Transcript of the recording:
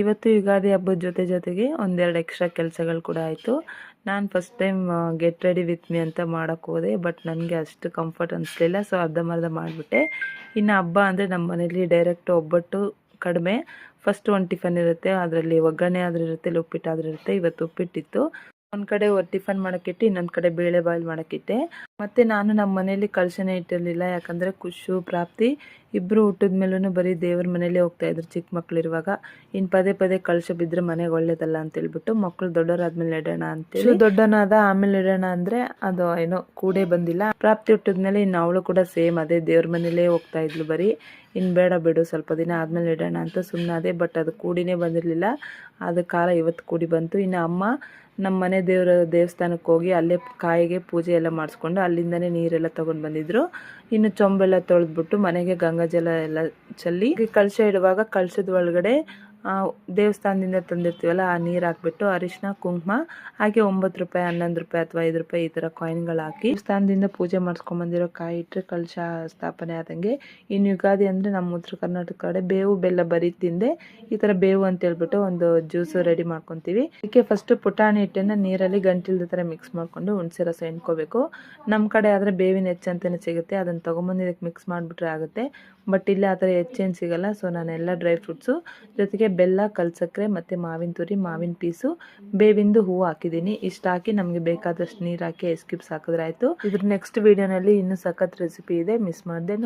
ಇವತ್ತು ಯುಗಾದಿ ಹಬ್ಬದ ಜೊತೆಗೆ ಒಂದೆರಡು ಎಕ್ಸ್ಟ್ರಾ ಕೆಲಸಗಳು ಕೂಡ ಆಯಿತು. ನಾನು first time get ready with me ಅಂತ ಮಾಡೋಕ್ಕೆ ಹೋದೆ, ಬಟ್ ನನಗೆ ಅಷ್ಟು ಕಂಫರ್ಟ್ ಅನಿಸ್ಲಿಲ್ಲ. ಸೊ ಅರ್ಧಂಬರ್ಧ ಮಾಡಿಬಿಟ್ಟೆ. ಇನ್ನು ಹಬ್ಬ ಅಂದರೆ ನಮ್ಮ ಮನೇಲಿ ಡೈರೆಕ್ಟ್ ಒಬ್ಬಟ್ಟು ಕಡಿಮೆ. ಫಸ್ಟ್ ಒಂದು ಟಿಫನ್ ಇರುತ್ತೆ, ಅದರಲ್ಲಿ ಒಗ್ಗರಣೆ ಆದರೂ ಇರುತ್ತೆ, ಇಲ್ಲ ಉಪ್ಪಿಟ್ಟಾದರೂ ಇರುತ್ತೆ. ಇವತ್ತು ಉಪ್ಪಿಟ್ಟಿತ್ತು. ಒಂದು ಕಡೆ ಟಿಫನ್ ಮಾಡೋಕ್ಕಿಟ್ಟು ಇನ್ನೊಂದು ಕಡೆ ಬೇಳೆ ಬಾಯ್ಲ್ ಮಾಡೋಕ್ಕಿಟ್ಟೆ. ಮತ್ತು ನಾನು ನಮ್ಮ ಮನೇಲಿ ಕಳಶನೇ ಇಟ್ಟಿರಲಿಲ್ಲ, ಯಾಕಂದರೆ ಖುಷು ಪ್ರಾಪ್ತಿ ಇಬ್ಬರು ಹುಟ್ಟಿದ ಮೇಲೂ ಬರೀ ದೇವ್ರ ಮನೇಲೇ ಹೋಗ್ತಾಯಿದ್ರು ಚಿಕ್ಕ ಮಕ್ಕಳಿರುವಾಗ. ಇನ್ನು ಪದೇ ಪದೇ ಕಳಶ ಬಿದ್ದರೆ ಮನೆಗೆ ಒಳ್ಳೇದಲ್ಲ ಅಂತೇಳ್ಬಿಟ್ಟು ಮಕ್ಕಳು ದೊಡ್ಡವರಾದ್ಮೇಲೆ ಇಡೋಣ ಅಂತೇಳಿ ದೊಡ್ಡವನಾದ ಆಮೇಲೆ ಇಡೋಣ ಅಂದರೆ ಅದು ಏನೋ ಕೂಡೇ ಬಂದಿಲ್ಲ. ಪ್ರಾಪ್ತಿ ಹುಟ್ಟಿದ್ಮೇಲೆ ಇನ್ನು ಅವಳು ಕೂಡ ಸೇಮ್ ಅದೇ ದೇವ್ರ ಮನೇಲೇ ಹೋಗ್ತಾ ಇದ್ಲು ಬರೀ. ಇನ್ನು ಬೇಡ ಬಿಡು ಸ್ವಲ್ಪ ದಿನ ಆದಮೇಲೆ ಇಡೋಣ ಅಂತ ಸುಮ್ಮನಾದೆ. ಬಟ್ ಅದು ಕೂಡಿನೇ ಬಂದಿರಲಿಲ್ಲ. ಅದು ಕಾಲ ಇವತ್ತು ಕೂಡಿ ಬಂತು. ಇನ್ನು ಅಮ್ಮ ನಮ್ಮ ಮನೆ ದೇವಸ್ಥಾನಕ್ಕೆ ಹೋಗಿ ಅಲ್ಲೇ ಕಾಯಿಗೆ ಪೂಜೆ ಎಲ್ಲ ಮಾಡಿಸ್ಕೊಂಡು ಅಲ್ಲಿಂದನೇ ನೀರೆಲ್ಲ ತೊಗೊಂಡು ಬಂದಿದ್ರು. ಇನ್ನು ಚೊಂಬೆಲ್ಲ ತೊಳೆದ್ಬಿಟ್ಟು ಮನೆಗೆ ಗಂಗಾಜಲ ಎಲ್ಲ ಚೆಲ್ಲಿ ಕಳಶ ಇಡುವಾಗ ಕಳಶದ ಒಳಗಡೆ ದೇವಸ್ಥಾನದಿಂದ ತಂದಿರ್ತೀವಲ್ಲ ಆ ನೀರು ಹಾಕ್ಬಿಟ್ಟು ಅರಿಶಿನ ಕುಂಕುಮ ಹಾಗೆ 9 ರೂಪಾಯಿ 11 ರೂಪಾಯಿ ಅಥವಾ 5 ರೂಪಾಯಿ ಈ ಥರ ಕಾಯಿನ್ಗಳು ಹಾಕಿ ದೇವಸ್ಥಾನದಿಂದ ಪೂಜೆ ಮಾಡಿಸ್ಕೊಂಬಂದಿರೋ ಕಾಯಿ ಇಟ್ಟರೆ ಕಳಶ ಸ್ಥಾಪನೆ ಆದಂಗೆ. ಇನ್ನು ಯುಗಾದಿ ಅಂದರೆ ನಮ್ಮ ಉತ್ತರ ಕರ್ನಾಟಕ ಕಡೆ ಬೇವು ಬೆಲ್ಲ ಬರೀ ತಿಂದೆ ಈ ಥರ ಬೇವು ಅಂತ ಹೇಳ್ಬಿಟ್ಟು ಒಂದು ಜ್ಯೂಸು ರೆಡಿ ಮಾಡ್ಕೊತೀವಿ. ಅದಕ್ಕೆ ಫಸ್ಟು ಪುಟಾಣಿ ಹಿಟ್ಟನ್ನು ನೀರಲ್ಲಿ ಗಂಟಿಲ್ದ ಥರ ಮಿಕ್ಸ್ ಮಾಡಿಕೊಂಡು ಹುಣಸೆ ರಸ ಹಿಂಡ್ಕೋಬೇಕು. ನಮ್ಮ ಕಡೆ ಆದರೆ ಬೇವಿನ ಹೆಚ್ಚು ಅಂತಲೇ ಸಿಗುತ್ತೆ, ಅದನ್ನು ತೊಗೊಂಬಂದು ಇದಕ್ಕೆ ಮಿಕ್ಸ್ ಮಾಡಿಬಿಟ್ರೆ ಆಗುತ್ತೆ. ಬಟ್ ಇಲ್ಲಿ ಆ ಥರ ಹೆಚ್ಚೇನು ಸಿಗಲ್ಲ. ಸೊ ನಾನೆಲ್ಲ ಡ್ರೈ ಫ್ರೂಟ್ಸು ಜೊತೆಗೆ ಬೆಲ್ಲ, ಕಲ್ಸಕ್ಕರೆ ಮತ್ತು ಮಾವಿನ ತುರಿ, ಮಾವಿನ ಪೀಸು, ಬೇವಿಂದು ಹೂವು ಹಾಕಿದ್ದೀನಿ. ಇಷ್ಟು ಹಾಕಿ ನಮಗೆ ಬೇಕಾದಷ್ಟು ನೀರು ಹಾಕಿ ಐಸ್ ಕ್ಯೂಬ್ಸ್ ಹಾಕಿದ್ರೆ ಆಯಿತು. ಇದ್ರ ನೆಕ್ಸ್ಟ್ ವೀಡಿಯೋನಲ್ಲಿ ಇನ್ನೂ ಸಖತ್ ರೆಸಿಪಿ ಇದೆ, ಮಿಸ್ ಮಾಡಿದೆ.